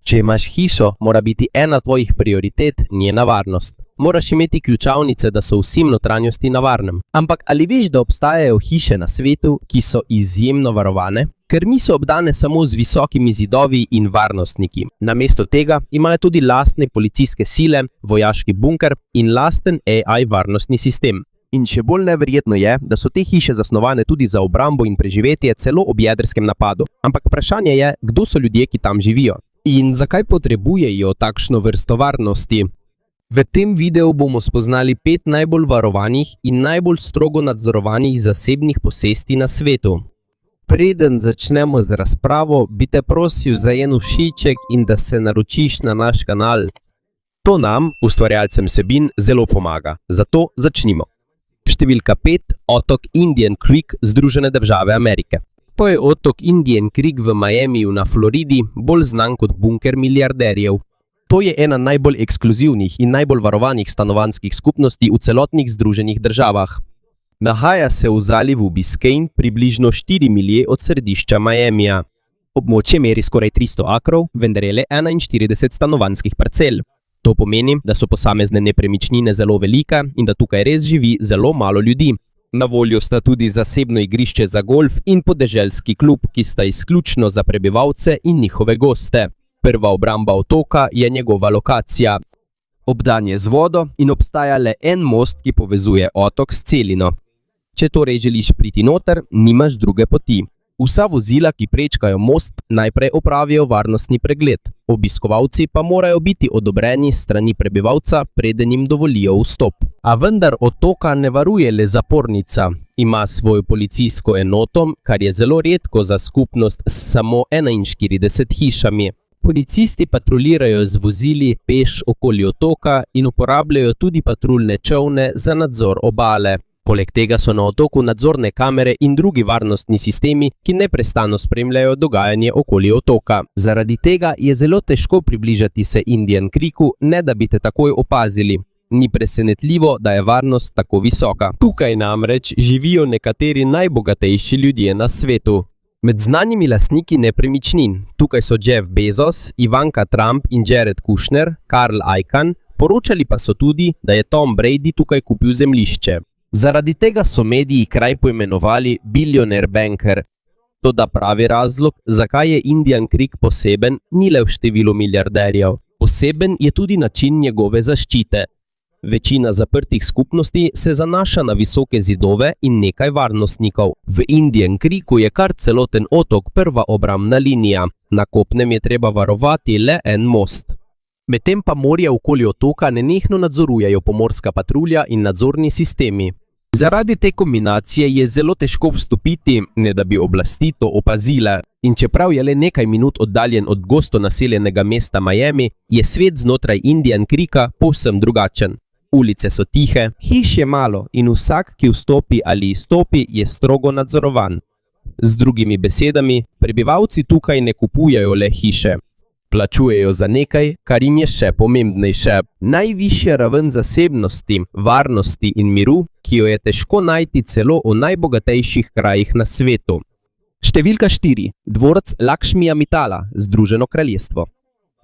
Če imaš hišo, mora biti ena tvojih prioritet njena varnost. Moraš imeti ključavnice, da so vsi v notranjosti na varnem. Ampak ali veš, da obstajajo hiše na svetu, ki so izjemno varovane? Ker niso obdane samo z visokimi zidovi in varnostniki. Namesto tega imajo tudi lastne policijske sile, vojaški bunker in lasten AI varnostni sistem. In še bolj neverjetno je, da so te hiše zasnovane tudi za obrambo in preživetje celo ob jedrskem napadu. Ampak vprašanje je, kdo so ljudje, ki tam živijo? In zakaj potrebujejo takšno vrsto varnosti? V tem videu bomo spoznali 5 najbolj varovanih in najbolj strogo nadzorovanih zasebnih posesti na svetu. Preden začnemo z razpravo, bi te prosil za en všeček in da se naročiš na naš kanal. To nam, ustvarjalcem vsebin, zelo pomaga. Zato začnimo. Številka 5. Otok Indian Creek, Združene države Amerike. To je otok Indian Creek v Miamiju na Floridi, bolj znan kot bunker milijarderjev. To je ena najbolj ekskluzivnih in najbolj varovanih stanovanjskih skupnosti v celotnih Združenih državah. Nahaja se v zalivu Biscayne, približno 4 milje od središča Miamija. Območje meri skoraj 300 akrov, vendar je le 41 stanovanjskih parcel. To pomeni, da so posamezne nepremičnine zelo velike in da tukaj res živi zelo malo ljudi. Na voljo sta tudi zasebno igrišče za golf in podeželski klub, ki sta izključno za prebivalce in njihove goste. Prva obramba otoka je njegova lokacija. Obdan je z vodo in obstaja le en most, ki povezuje otok s celino. Če torej želiš priti noter, nimaš druge poti. Vsa vozila, ki prečkajo most, najprej opravijo varnostni pregled. Obiskovalci pa morajo biti odobreni s strani prebivalca, preden jim dovolijo vstop. A vendar otoka ne varuje le zapornica. Ima svojo policijsko enoto, kar je zelo redko za skupnost s samo 41 hišami. Policisti patruljirajo z vozili peš okoli otoka in uporabljajo tudi patruljne čolne za nadzor obale. Poleg tega so na otoku nadzorne kamere in drugi varnostni sistemi, ki neprestano spremljajo dogajanje okoli otoka. Zaradi tega je zelo težko približati se Indian Creeku, ne da bi te takoj opazili. Ni presenetljivo, da je varnost tako visoka. Tukaj namreč živijo nekateri najbogatejši ljudje na svetu. Med znanimi lastniki nepremičnin, tukaj so Jeff Bezos, Ivanka Trump in Jared Kushner, Carl Icahn, poročali pa so tudi, da je Tom Brady tukaj kupil zemljišče. Zaradi tega so mediji kraj poimenovali Billionaire Banker. Toda pravi razlog, zakaj je Indian Creek poseben, ni le v številu milijarderjev. Poseben je tudi način njegove zaščite. Večina zaprtih skupnosti se zanaša na visoke zidove in nekaj varnostnikov. V Indian Creeku je kar celoten otok prva obrambna linija. Na kopnem je treba varovati le en most. Medtem pa morje okoli otoka nenehno nadzorujejo pomorska patrulja in nadzorni sistemi. Zaradi te kombinacije je zelo težko vstopiti, ne da bi oblasti to opazile. In čeprav je le nekaj minut oddaljen od gosto naseljenega mesta Miami, je svet znotraj Indian Creeka povsem drugačen. Ulice so tihe, hiš je malo in vsak, ki vstopi ali izstopi, je strogo nadzorovan. Z drugimi besedami, prebivalci tukaj ne kupujejo le hiše. Plačujejo za nekaj, kar jim je še pomembnejše. Najvišja raven zasebnosti, varnosti in miru, ki jo je težko najti celo v najbogatejših krajih na svetu. Številka 4. Dvorec Lakšmija Mitala, Združeno kraljestvo.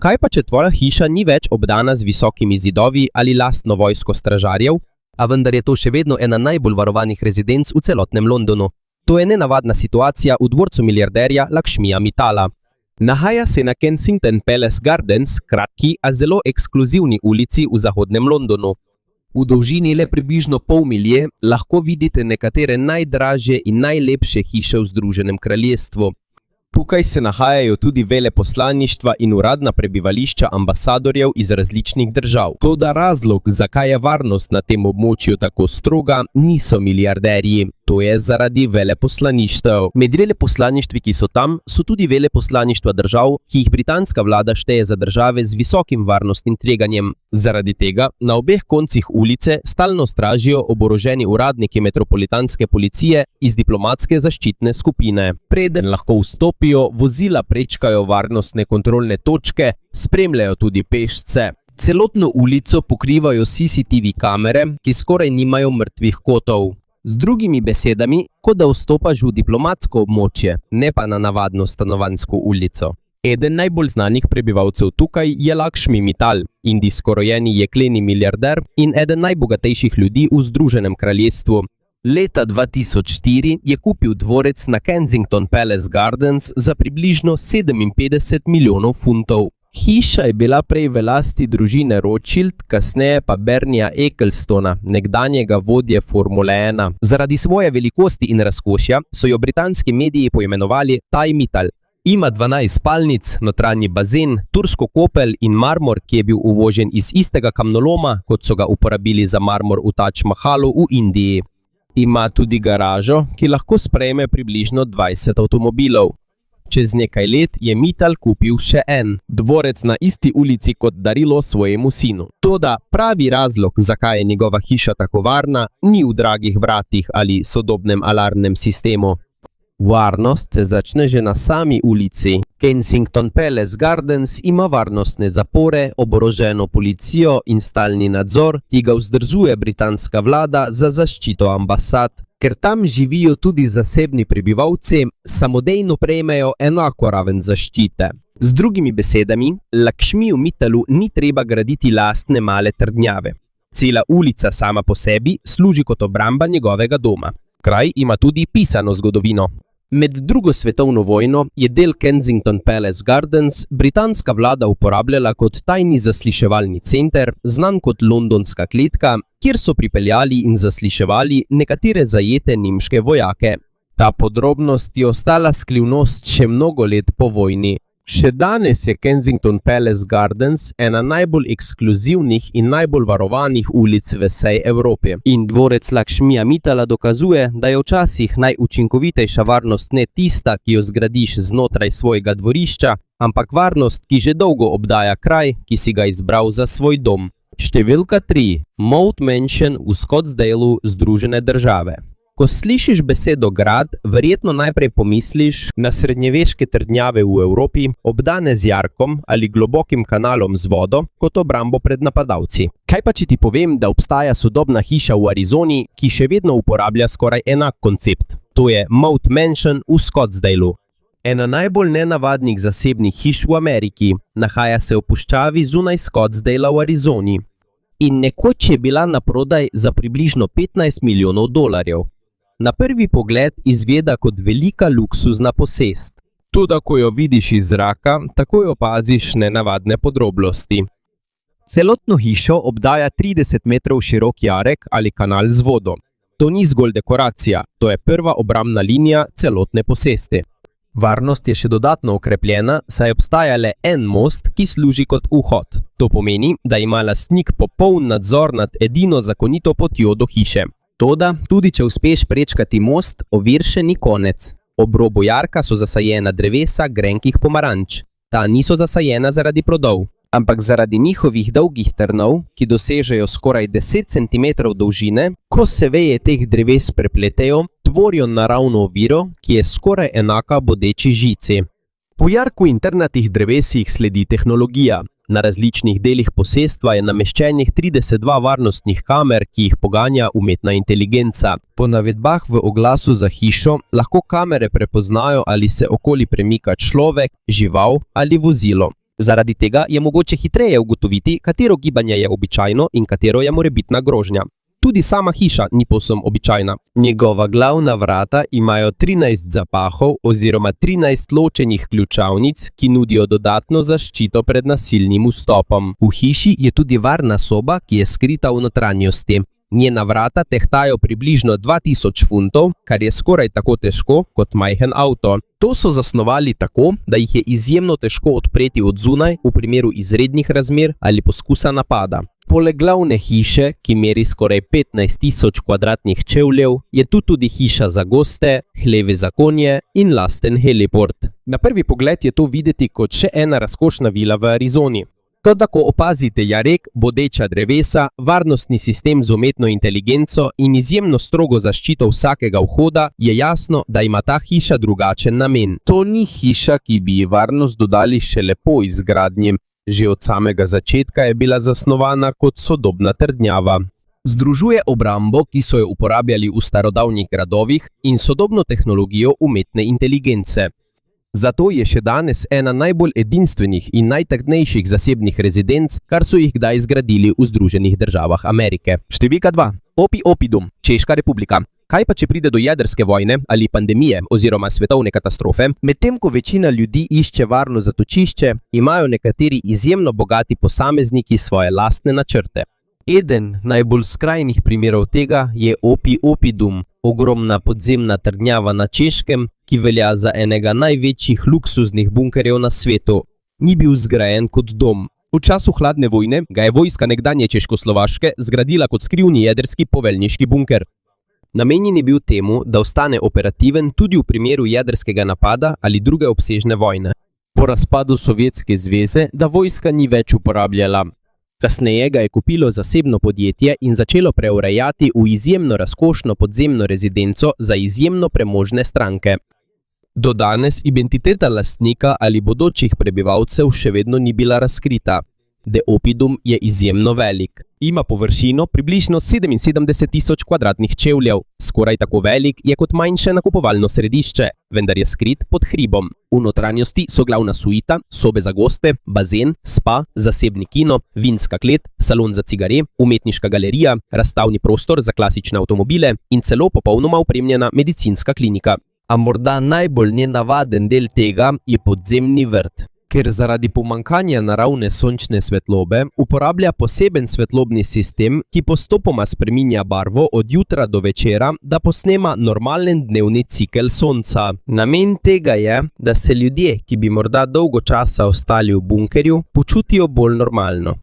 Kaj pa, če tvoja hiša ni več obdana z visokimi zidovi ali lastno vojsko stražarjev, a vendar je to še vedno ena najbolj varovanih rezidenc v celotnem Londonu? To je nenavadna situacija v dvorcu milijarderja Lakšmija Mitala. Nahaja se na Kensington Palace Gardens, kratki, a zelo ekskluzivni ulici v zahodnem Londonu. V dolžini le približno pol milje lahko vidite nekatere najdražje in najlepše hiše v Združenem kraljestvu. Tukaj se nahajajo tudi veleposlaništva in uradna prebivališča ambasadorjev iz različnih držav. Toda razlog, zakaj je varnost na tem območju tako stroga, niso milijarderji. To je zaradi veleposlaništev. Med veleposlaništvi, ki so tam, so tudi veleposlaništva držav, ki jih britanska vlada šteje za države z visokim varnostnim tveganjem. Zaradi tega na obeh koncih ulice stalno stražijo oboroženi uradniki metropolitanske policije iz diplomatske zaščitne skupine. Preden lahko vstopijo, vozila prečkajo varnostne kontrolne točke, spremljajo tudi pešce. Celotno ulico pokrivajo CCTV kamere, ki skoraj nimajo mrtvih kotov. Z drugimi besedami, kot da vstopaš v diplomatsko območje, ne pa na navadno stanovanjsko ulico. Eden najbolj znanih prebivalcev tukaj je Lakšmi Mittal, indijsko rojeni jekleni milijarder in eden najbogatejših ljudi v Združenem kraljestvu. Leta 2004 je kupil dvorec na Kensington Palace Gardens za približno 57 milijonov funtov. Hiša je bila prej v lasti družine Rothschild, kasneje pa Bernieja Ecclestona, nekdanjega vodje Formule 1. Zaradi svoje velikosti in razkošja so jo britanski mediji poimenovali Taj Mittal. Ima 12 spalnic, notranji bazen, turško kopel in marmor, ki je bil uvožen iz istega kamnoloma, kot so ga uporabili za marmor v Taj Mahalu v Indiji. Ima tudi garažo, ki lahko sprejme približno 20 avtomobilov. Čez nekaj let je Mittal kupil še en dvorec na isti ulici kot darilo svojemu sinu. Toda pravi razlog, zakaj je njegova hiša tako varna, ni v dragih vratih ali sodobnem alarmnem sistemu. Varnost se začne že na sami ulici. Kensington Palace Gardens ima varnostne zapore, oboroženo policijo in stalni nadzor, ki ga vzdržuje britanska vlada za zaščito ambasad. Ker tam živijo tudi zasebni prebivalci, samodejno prejmejo enako raven zaščite. Z drugimi besedami, Lakšmiju Mittalu ni treba graditi lastne male trdnjave. Cela ulica sama po sebi služi kot obramba njegovega doma. Kraj ima tudi pisano zgodovino. Med drugo svetovno vojno je del Kensington Palace Gardens britanska vlada uporabljala kot tajni zasliševalni center, znan kot londonska kletka, kjer so pripeljali in zasliševali nekatere zajete nemške vojake. Ta podrobnost je ostala skrivnost še mnogo let po vojni. Še danes je Kensington Palace Gardens ena najbolj ekskluzivnih in najbolj varovanih ulic v vsej Evropi. In dvorec Lakšmija Mittala dokazuje, da je včasih najučinkovitejša varnost ne tista, ki jo zgradiš znotraj svojega dvorišča, ampak varnost, ki že dolgo obdaja kraj, ki si ga izbral za svoj dom. Številka 3. Moat Mansion v Scottsdaleu, Združene države. Ko slišiš besedo grad, verjetno najprej pomisliš na srednjeveške trdnjave v Evropi, obdane z jarkom ali globokim kanalom z vodo, kot obrambo pred napadalci. Kaj pa če ti povem, da obstaja sodobna hiša v Arizoni, ki še vedno uporablja skoraj enak koncept? To je Moat Mansion v Scottsdaleu. Ena najbolj nenavadnih zasebnih hiš v Ameriki, nahaja se v puščavi zunaj Scottsdalea v Arizoni. In nekoč je bila na prodaj za približno 15 milijonov dolarjev. Na prvi pogled izgleda kot velika luksuzna posest. Toda ko jo vidiš iz zraka, takoj opaziš nenavadne podrobnosti. Celotno hišo obdaja 30 metrov širok jarek ali kanal z vodo. To ni zgolj dekoracija, to je prva obrambna linija celotne posesti. Varnost je še dodatno okrepljena, saj obstaja le en most, ki služi kot vhod. To pomeni, da ima lastnik popoln nadzor nad edino zakonito potjo do hiše. Toda, tudi če uspeš prečkati most, ovir še ni konec. Ob robu jarka so zasajena drevesa grenkih pomaranč. Ta niso zasajena zaradi plodov, ampak zaradi njihovih dolgih trnov, ki dosežejo skoraj 10 cm dolžine. Ko se veje teh dreves prepletejo, tvorijo naravno oviro, ki je skoraj enaka bodeči žici. Po jarku in trnatih drevesih sledi tehnologija. Na različnih delih posestva je nameščenih 32 varnostnih kamer, ki jih poganja umetna inteligenca. Po navedbah v oglasu za hišo lahko kamere prepoznajo, ali se okoli premika človek, žival ali vozilo. Zaradi tega je mogoče hitreje ugotoviti, katero gibanje je običajno in katero je morebitna grožnja. Tudi sama hiša ni povsem običajna. Njegova glavna vrata imajo 13 zapahov oziroma 13 ločenih ključavnic, ki nudijo dodatno zaščito pred nasilnim vstopom. V hiši je tudi varna soba, ki je skrita v notranjosti. Njena vrata tehtajo približno 2000 funtov, kar je skoraj tako težko kot majhen avto. To so zasnovali tako, da jih je izjemno težko odpreti od zunaj v primeru izrednih razmer ali poskusa napada. Poleg glavne hiše, ki meri skoraj 15.000 kvadratnih čevljev, je tu tudi hiša za goste, hlevi za konje in lasten heliport. Na prvi pogled je to videti kot še ena razkošna vila v Arizoni. Toda ko opazite jarek, bodeča drevesa, varnostni sistem z umetno inteligenco in izjemno strogo zaščito vsakega vhoda, je jasno, da ima ta hiša drugačen namen. To ni hiša, ki bi ji varnost dodali šele po izgradnji. Že od samega začetka je bila zasnovana kot sodobna trdnjava. Združuje obrambo, ki so jo uporabljali v starodavnih gradovih, in sodobno tehnologijo umetne inteligence. Zato je še danes ena najbolj edinstvenih in najtrdnejših zasebnih rezidenc, kar so jih kdaj zgradili v Združenih državah Amerike. Številka 2. Opidum, Češka republika. Kaj pa, če pride do jedrske vojne ali pandemije oziroma svetovne katastrofe? Medtem ko večina ljudi išče varno zatočišče, imajo nekateri izjemno bogati posamezniki svoje lastne načrte. Eden najbolj skrajnih primerov tega je Opidum, ogromna podzemna trdnjava na Češkem, ki velja za enega največjih luksuznih bunkerjev na svetu. Ni bil zgrajen kot dom. V času hladne vojne ga je vojska nekdanje Češkoslovaške zgradila kot skrivni jedrski poveljniški bunker. Namenjen je bil temu, da ostane operativen tudi v primeru jedrskega napada ali druge obsežne vojne. Po razpadu Sovjetske zveze, da vojska ni več uporabljala. Kasneje ga je kupilo zasebno podjetje in začelo preurejati v izjemno razkošno podzemno rezidenco za izjemno premožne stranke. Do danes identiteta lastnika ali bodočih prebivalcev še vedno ni bila razkrita. The Opidum je izjemno velik. Ima površino približno 77.000 kvadratnih čevljev. Skoraj tako velik je kot manjše nakupovalno središče, vendar je skrit pod hribom. V notranjosti so glavna suita, sobe za goste, bazen, spa, zasebni kino, vinska klet, salon za cigare, umetniška galerija, razstavni prostor za klasične avtomobile in celo popolnoma opremljena medicinska klinika. A morda najbolj nenavaden del tega je podzemni vrt. Ker zaradi pomanjkanja naravne sončne svetlobe uporablja poseben svetlobni sistem, ki postopoma spreminja barvo od jutra do večera, da posnema normalen dnevni cikel sonca. Namen tega je, da se ljudje, ki bi morda dolgo časa ostali v bunkerju, počutijo bolj normalno.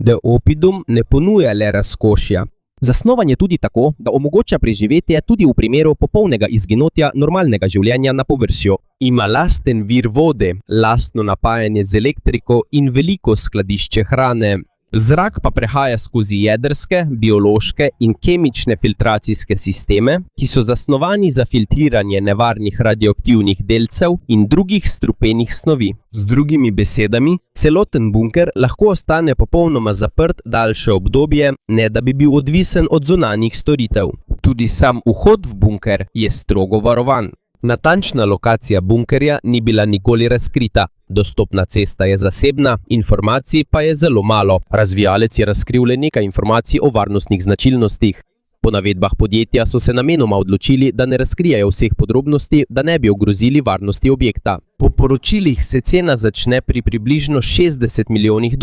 The Opidum ne ponuja le razkošja. Zasnovan je tudi tako, da omogoča preživetje tudi v primeru popolnega izginotja normalnega življenja na površju. Ima lasten vir vode, lastno napajanje z elektriko in veliko skladišče hrane. Zrak pa prehaja skozi jedrske, biološke in kemične filtracijske sisteme, ki so zasnovani za filtriranje nevarnih radioaktivnih delcev in drugih strupenih snovi. Z drugimi besedami, celoten bunker lahko ostane popolnoma zaprt daljše obdobje, ne da bi bil odvisen od zunanjih storitev. Tudi sam vhod v bunker je strogo varovan. Natančna lokacija bunkerja ni bila nikoli razkrita. Dostopna cesta je zasebna, informacij pa je zelo malo. Razvijalec je razkril le nekaj informacij o varnostnih značilnostih. Po navedbah podjetja so se namenoma odločili, da ne razkrijajo vseh podrobnosti, da ne bi ogrozili varnosti objekta. Po poročilih se cena začne pri približno $60 milijonih,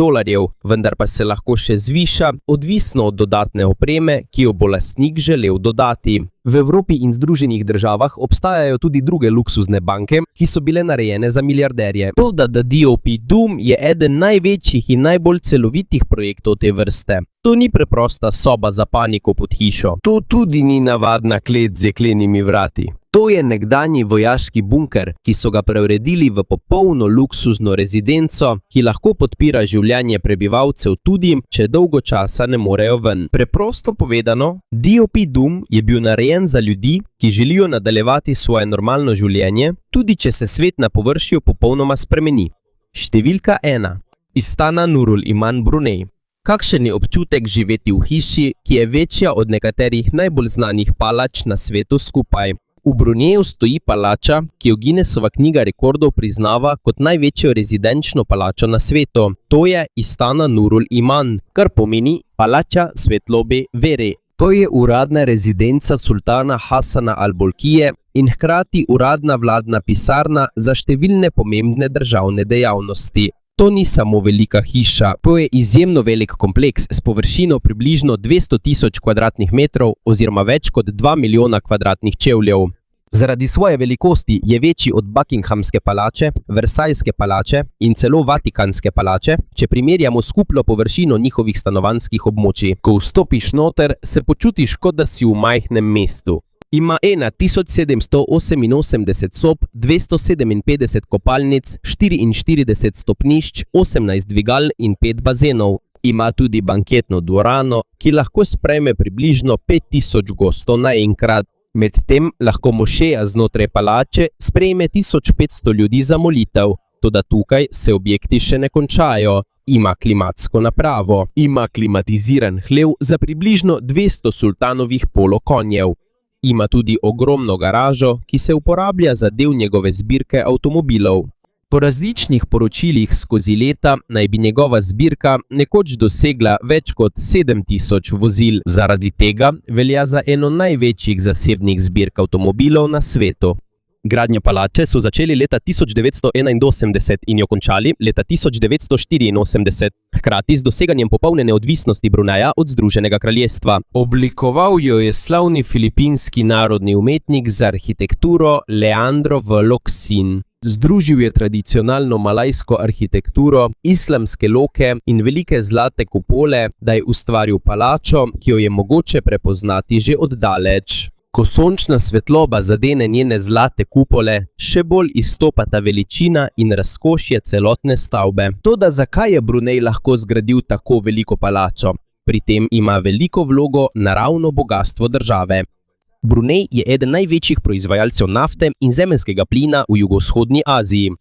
vendar pa se lahko še zviša, odvisno od dodatne opreme, ki jo bo lastnik želel dodati. V Evropi in Združenih državah obstajajo tudi druge luksuzne banke, ki so bile narejene za milijarderje. Toda The Opidum je eden največjih in najbolj celovitih projektov te vrste. To ni preprosta soba za paniko pod hišo. To tudi ni navadna klet z jeklenimi vrati. To je nekdanji vojaški bunker, ki so ga preuredili v popolno luksuzno rezidenco, ki lahko podpira življenje prebivalcev tudi, če dolgo časa ne morejo ven. Preprosto povedano, The Opidum je bil narejen za ljudi, ki želijo nadaljevati svoje normalno življenje, tudi če se svet na površju popolnoma spremeni. Številka 1. Istana Nurul Iman Brunei. Kakšen je občutek živeti v hiši, ki je večja od nekaterih najbolj znanih palač na svetu skupaj? V Bruneju stoji palača, ki jo Guinnessova knjiga rekordov priznava kot največjo rezidenčno palačo na svetu. To je Istana Nurul Iman, kar pomeni palača svetlobe vere. To je uradna rezidenca sultana Hasana al-Bolkije in hkrati uradna vladna pisarna za številne pomembne državne dejavnosti. To ni samo velika hiša, to je izjemno velik kompleks s površino približno 200.000 kvadratnih metrov oziroma več kot 2 milijona kvadratnih čevljev. Zaradi svoje velikosti je večji od Buckinghamske palače, Versajske palače in celo Vatikanske palače, če primerjamo skupno površino njihovih stanovanjskih območij. Ko vstopiš noter, se počutiš, kot da si v majhnem mestu. Ima 1788 sob, 257 kopalnic, 44 stopnišč, 18 dvigal in 5 bazenov. Ima tudi banketno dvorano, ki lahko sprejme približno 5000 gostov naenkrat. Medtem lahko mošeja znotraj palače sprejme 1500 ljudi za molitev. Toda tukaj se objekti še ne končajo. Ima klimatsko napravo. Ima klimatiziran hlev za približno 200 sultanovih polokonjev. Ima tudi ogromno garažo, ki se uporablja za del njegove zbirke avtomobilov. Po različnih poročilih skozi leta naj bi njegova zbirka nekoč dosegla več kot 7000 vozil. Zaradi tega velja za eno največjih zasebnih zbirk avtomobilov na svetu. Gradnjo palače so začeli leta 1981 in jo končali leta 1984, hkrati z doseganjem popolne neodvisnosti Bruneja od Združenega kraljestva. Oblikoval jo je slavni filipinski narodni umetnik za arhitekturo Leandro Vlocsin. Združil je tradicionalno malajsko arhitekturo, islamske loke in velike zlate kupole, da je ustvaril palačo, ki jo je mogoče prepoznati že od daleč. Ko sončna svetloba zadene njene zlate kupole, še bolj izstopata veličina in razkošje celotne stavbe. Toda zakaj je Brunej lahko zgradil tako veliko palačo? Pri tem ima veliko vlogo naravno bogastvo države. Brunej je eden največjih proizvajalcev nafte in zemeljskega plina v jugovzhodni Aziji.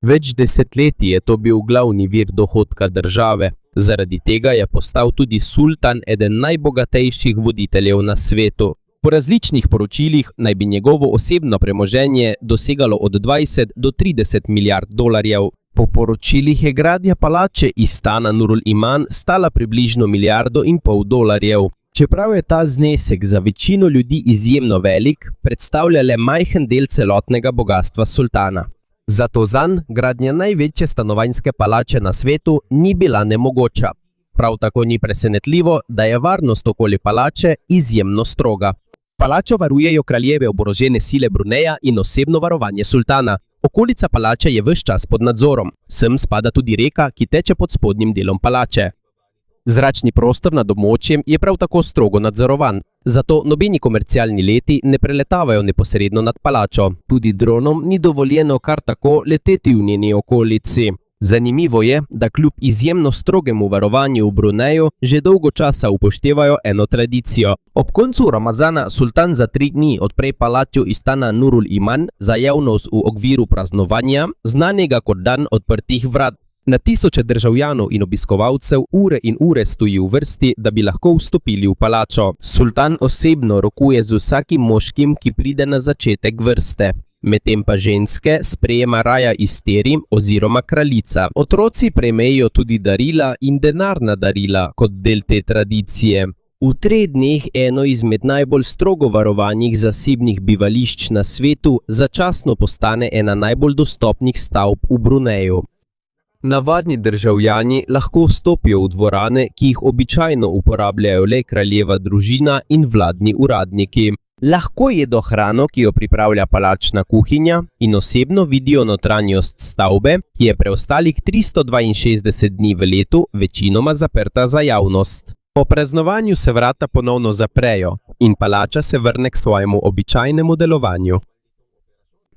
Več desetletij je to bil glavni vir dohodka države. Zaradi tega je postal tudi sultan eden najbogatejših voditeljev na svetu. Po različnih poročilih naj bi njegovo osebno premoženje dosegalo od 20 do 30 milijard dolarjev. Po poročilih je gradnja palače Istana Nurul Iman stala približno 1,5 milijarde dolarjev. Čeprav je ta znesek za večino ljudi izjemno velik, predstavlja le majhen del celotnega bogastva sultana. Zato zanj gradnja največje stanovanjske palače na svetu ni bila nemogoča. Prav tako ni presenetljivo, da je varnost okoli palače izjemno stroga. Palačo varujejo kraljeve oborožene sile Bruneja in osebno varovanje sultana. Okolica palače je ves čas pod nadzorom. Sem spada tudi reka, ki teče pod spodnjim delom palače. Zračni prostor nad območjem je prav tako strogo nadzorovan, zato nobeni komercialni leti ne preletavajo neposredno nad palačo. Tudi dronom ni dovoljeno kar tako leteti v njeni okolici. Zanimivo je, da kljub izjemno strogemu varovanju v Bruneju že dolgo časa upoštevajo eno tradicijo. Ob koncu Ramazana sultan za 3 dni odpre palačo Istana Nurul Iman za javnost v okviru praznovanja, znanega kot dan odprtih vrat. Na tisoče državljanov in obiskovalcev ure in ure stoji v vrsti, da bi lahko vstopili v palačo. Sultan osebno rokuje z vsakim moškim, ki pride na začetek vrste. Medtem pa ženske sprejema raja Isteri oziroma kraljica. Otroci prejmejo tudi darila in denarna darila kot del te tradicije. V 3 dneh eno izmed najbolj strogo varovanih zasebnih bivališč na svetu začasno postane ena najbolj dostopnih stavb v Bruneju. Navadni državljani lahko vstopijo v dvorane, ki jih običajno uporabljajo le kraljeva družina in vladni uradniki. Lahko jedo hrano, ki jo pripravlja palačna kuhinja, in osebno vidijo notranjost stavbe, ki je preostalih 362 dni v letu večinoma zaprta za javnost. Po praznovanju se vrata ponovno zaprejo in palača se vrne k svojemu običajnemu delovanju.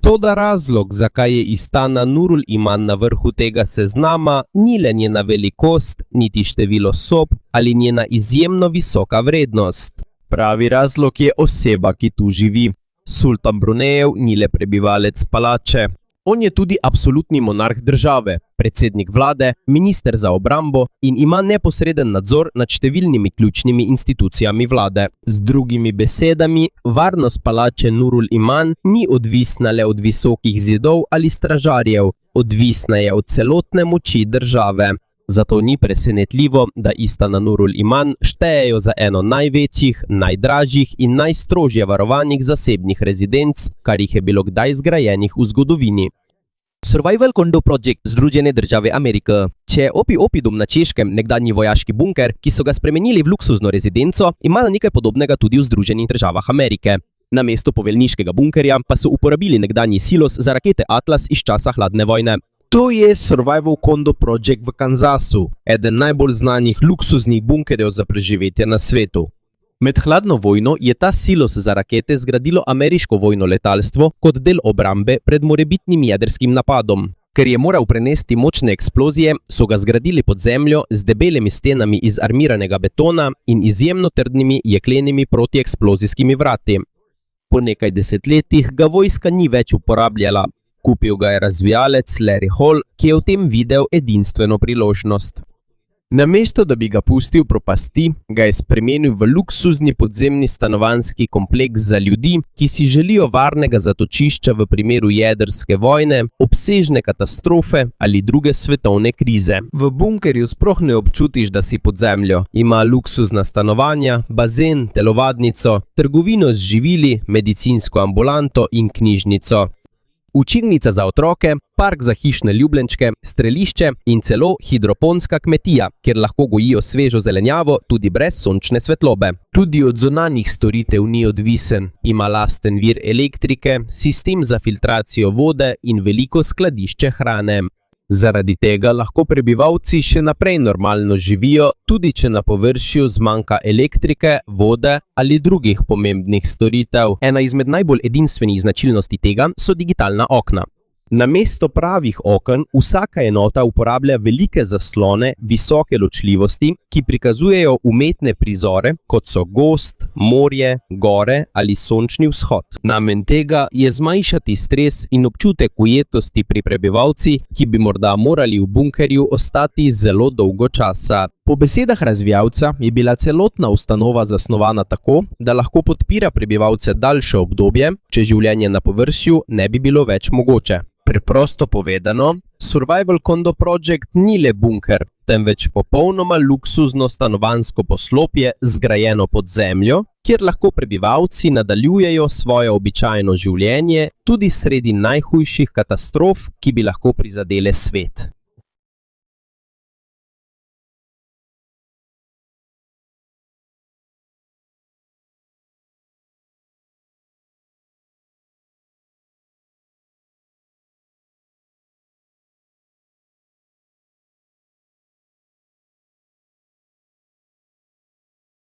Toda razlog, zakaj je Istana Nurul Iman na vrhu tega seznama, ni le njena velikost, niti število sob ali njena izjemno visoka vrednost. Pravi razlog je oseba, ki tu živi. Sultan Brunejev ni le prebivalec palače. On je tudi absolutni monarh države, predsednik vlade, minister za obrambo in ima neposreden nadzor nad številnimi ključnimi institucijami vlade. Z drugimi besedami, varnost palače Nurul Iman ni odvisna le od visokih zidov ali stražarjev, odvisna je od celotne moči države. Zato ni presenetljivo, da Istana Nurul Iman štejejo za eno največjih, najdražjih in najstrožje varovanih zasebnih rezidenc, kar jih je bilo kdaj zgrajenih v zgodovini. Survival Condo Project Združene države Amerike. Če je Oppidum na Češkem nekdanji vojaški bunker, ki so ga spremenili v luksuzno rezidenco, ima nekaj podobnega tudi v Združenih državah Amerike. Namesto poveljniškega bunkerja pa so uporabili nekdanji silos za rakete Atlas iz časa hladne vojne. To je Survival Condo Project v Kansasu, eden najbolj znanih luksuznih bunkerjev za preživetje na svetu. Med hladno vojno je ta silos za rakete zgradilo ameriško vojno letalstvo kot del obrambe pred morebitnim jedrskim napadom. Ker je moral prenesti močne eksplozije, so ga zgradili pod zemljo z debelimi stenami iz armiranega betona in izjemno trdnimi jeklenimi protieksplozijskimi vrati. Po nekaj desetletjih ga vojska ni več uporabljala. Kupil ga je razvijalec Larry Hall, ki je v tem videl edinstveno priložnost. Namesto da bi ga pustil propasti, ga je spremenil v luksuzni podzemni stanovanjski kompleks za ljudi, ki si želijo varnega zatočišča v primeru jedrske vojne, obsežne katastrofe ali druge svetovne krize. V bunkerju sploh ne občutiš, da si pod zemljo. Ima luksuzna stanovanja, bazen, telovadnico, trgovino z živili, medicinsko ambulanto in knjižnico. Učilnica za otroke, park za hišne ljubljenčke, strelišče in celo hidroponska kmetija, kjer lahko gojijo svežo zelenjavo tudi brez sončne svetlobe. Tudi od zunanjih storitev ni odvisen. Ima lasten vir elektrike, sistem za filtracijo vode in veliko skladišče hrane. Zaradi tega lahko prebivalci še naprej normalno živijo, tudi če na površju zmanjka elektrike, vode ali drugih pomembnih storitev. Ena izmed najbolj edinstvenih značilnosti tega so digitalna okna. Namesto pravih oken vsaka enota uporablja velike zaslone visoke ločljivosti, ki prikazujejo umetne prizore, kot so gozd, morje, gore ali sončni vzhod. Namen tega je zmanjšati stres in občutek ujetosti pri prebivalcih, ki bi morda morali v bunkerju ostati zelo dolgo časa. Po besedah razvijalca je bila celotna ustanova zasnovana tako, da lahko podpira prebivalce daljše obdobje, če življenje na površju ne bi bilo več mogoče. Preprosto povedano, Survival Condo Project ni le bunker, temveč popolnoma luksuzno stanovanjsko poslopje zgrajeno pod zemljo, kjer lahko prebivalci nadaljujejo svoje običajno življenje tudi sredi najhujših katastrof, ki bi lahko prizadele svet.